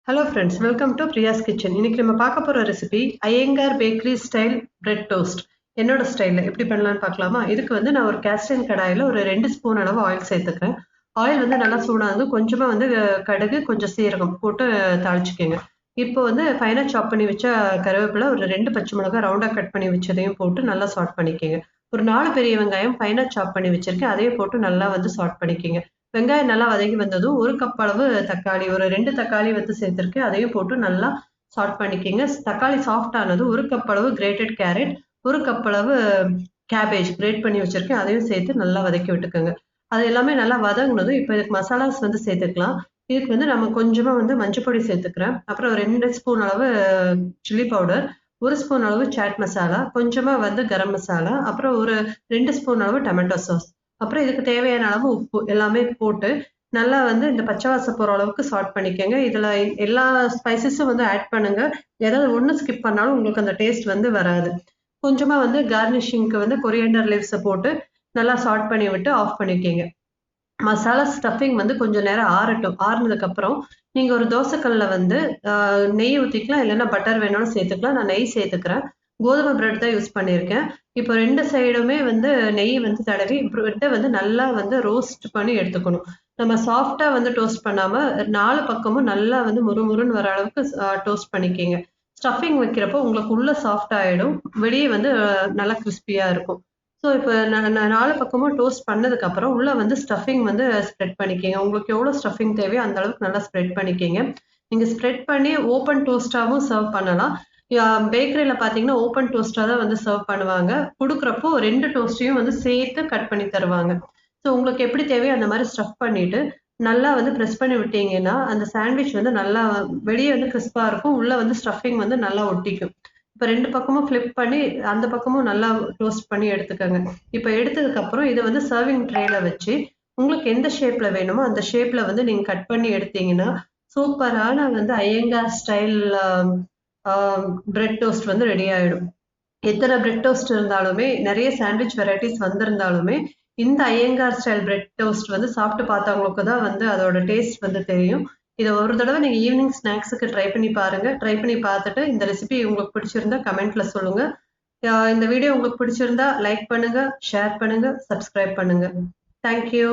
Hello friends, welcome to Priya's Kitchen. இன்னைக்கு நம்ம பார்க்க போற recipe Iyengar bakery style bread toast. என்னோட ஸ்டைல்ல எப்படி பண்ணலாம்னு பார்க்கலாமா? இதுக்கு வந்து நான் ஒரு கேஸ்டன் கடாயில ஒரு 2 ஸ்பூன் அளவு ஆயில் சேர்த்துக்கிறேன். ஆயில் வந்து நல்லா சூடானது கொஞ்சமா வந்து கடுகு கொஞ்சம் சீரகம் போட்டு தாளிச்சுக்கோங்க. இப்போ வந்து ஃபைனா சாப் பண்ணி வச்ச கருவேப்பிலை ஒரு 2 பச்சை மிளகாய் ரவுண்டா கட் பண்ணி வச்சதையும் போட்டு நல்லா சாட் பண்ணிக்கோங்க. ஒரு 4 பெரிய வெங்காயம் ஃபைனா சாப் பண்ணி வச்சிருக்கேன். அதையும் போட்டு நல்லா வந்து சாட் பண்ணிக்கோங்க. வெங்காயம் நல்லா வதங்கி வந்ததும் ஒரு கப் அளவு தக்காளி ஒரு 2 தக்காளி வந்து சேர்த்திருக்கேன். அதையும் போட்டு நல்லா சாட் பண்ணிக்கோங்க. தக்காளி சாஃப்ட் ஆனது ஒரு கப் அளவு கிரேட்டட் கேரட், ஒரு கப் அளவு கேபேஜ் கிரேட் பண்ணி வச்சிருக்கேன். அதையும் சேர்த்து நல்லா வதக்கி விட்டுக்கோங்க. அது எல்லாமே நல்லா வதங்கினதும் இப்போ இதுக்கு மசாலாஸ் வந்து சேர்த்துக்கலாம். இதுக்கு வந்து நம்ம கொஞ்சமா வந்து மஞ்சப்பொடி சேர்த்துக்கிறேன். அப்புறம் 2 ஸ்பூன் அளவு சில்லி பவுடர், 1 ஸ்பூன் அளவு சாட் மசாலா, கொஞ்சமா வந்து கரம் மசாலா, அப்புறம் ஒரு 2 ஸ்பூன் அளவு டொமேட்டோ சாஸ், அப்புறம் இதுக்கு தேவையான அளவு உப்பு எல்லாமே போட்டு நல்லா வந்து இந்த பச்சை வாசம் போகிற அளவுக்கு சாட் பண்ணிக்கோங்க. இதில் எல்லா ஸ்பைசஸும் வந்து ஆட் பண்ணுங்க. ஏதாவது ஒன்று ஸ்கிப் பண்ணாலும் உங்களுக்கு அந்த டேஸ்ட் வந்து வராது. கொஞ்சமாக வந்து கார்னிஷிங்க்கு வந்து கொரியாண்டர் லீவ்ஸை போட்டு நல்லா சாட் பண்ணி விட்டு ஆஃப் பண்ணிக்கோங்க. மசாலா ஸ்டஃபிங் வந்து கொஞ்சம் நேரம் ஆறட்டும். ஆறுனதுக்கப்புறம் நீங்கள் ஒரு தோசைக்கல்ல வந்து நெய் ஊற்றிக்கலாம், இல்லைன்னா பட்டர் வேணாலும் சேர்த்துக்கலாம். நான் நெய் சேர்த்துக்கிறேன். கோதுமை பிரெட் தான் யூஸ் பண்ணியிருக்கேன். இப்போ 2 சைடுமே வந்து நெய் வந்து தடவி பிரெட்டை வந்து நல்லா வந்து ரோஸ்ட் பண்ணி எடுத்துக்கணும். நம்ம சாஃப்டாக வந்து டோஸ்ட் பண்ணாமல் 4 பக்கமும் நல்லா வந்து முறுமுறுன்னு வர அளவுக்கு டோஸ்ட் பண்ணிக்கிங்க. ஸ்டஃபிங் வைக்கிறப்போ உங்களுக்கு உள்ள சாஃப்ட் ஆகிடும், வெளியே வந்து நல்லா கிறிஸ்பியாக இருக்கும். ஸோ இப்போ நான் 4 பக்கமும் டோஸ்ட் பண்ணதுக்கப்புறம் உள்ளே வந்து ஸ்டஃபிங் வந்து ஸ்ப்ரெட் பண்ணிக்கோங்க. உங்களுக்கு எவ்வளோ ஸ்டஃபிங் தேவையோ அந்த அளவுக்கு நல்லா ஸ்ப்ரெட் பண்ணிக்கோங்க. நீங்கள் ஸ்ப்ரெட் பண்ணி ஓப்பன் டோஸ்ட்டாகவும் சர்வ் பண்ணலாம். பேக்கரியில் பார்த்தீங்கன்னா ஓப்பன் டோஸ்ட்டாக தான் வந்து சர்வ் பண்ணுவாங்க. கொடுக்குறப்போ 2 டோஸ்ட்டையும் வந்து சேர்த்து கட் பண்ணி தருவாங்க. ஸோ உங்களுக்கு எப்படி தேவையோ அந்த மாதிரி ஸ்டஃப் பண்ணிவிட்டு நல்லா வந்து ப்ரெஸ் பண்ணி விட்டீங்கன்னா அந்த சாண்ட்விச் வந்து நல்லா வெளியே வந்து கிறிஸ்பாக இருக்கும், உள்ளே வந்து ஸ்டஃபிங் வந்து நல்லா ஒட்டிக்கும். இப்போ 2 பக்கமும் ஃப்ளிப் பண்ணி அந்த பக்கமும் நல்லா டோஸ்ட் பண்ணி எடுத்துக்கோங்க. இப்போ எடுத்ததுக்கப்புறம் இதை வந்து சர்விங் ட்ரேல வச்சு உங்களுக்கு எந்த ஷேப்பில் வேணுமோ அந்த ஷேப்பில் வந்து நீங்கள் கட் பண்ணி எடுத்தீங்கன்னா சூப்பரான வந்து ஐயங்கார் ஸ்டைல் பிரெட் டோஸ்ட் வந்து ரெடி ஆகிடும். எத்தனை பிரெட் டோஸ்ட் இருந்தாலுமே நிறைய சாண்ட்விச் வெரைட்டிஸ் வந்திருந்தாலுமே இந்த ஐயங்கார் ஸ்டைல் பிரெட் டோஸ்ட் வந்து சாப்பிட்டு பார்த்தவங்களுக்கு தான் வந்து அதோட டேஸ்ட் வந்து தெரியும். இதை ஒரு தடவை நீங்கள் ஈவினிங் ஸ்நாக்ஸுக்கு ட்ரை பண்ணி பாருங்க. ட்ரை பண்ணி பார்த்துட்டு இந்த ரெசிபி உங்களுக்கு பிடிச்சிருந்தா கமெண்ட்ல சொல்லுங்க. இந்த வீடியோ உங்களுக்கு பிடிச்சிருந்தா லைக் பண்ணுங்க, ஷேர் பண்ணுங்க, சப்ஸ்கிரைப் பண்ணுங்க. தேங்க்யூ.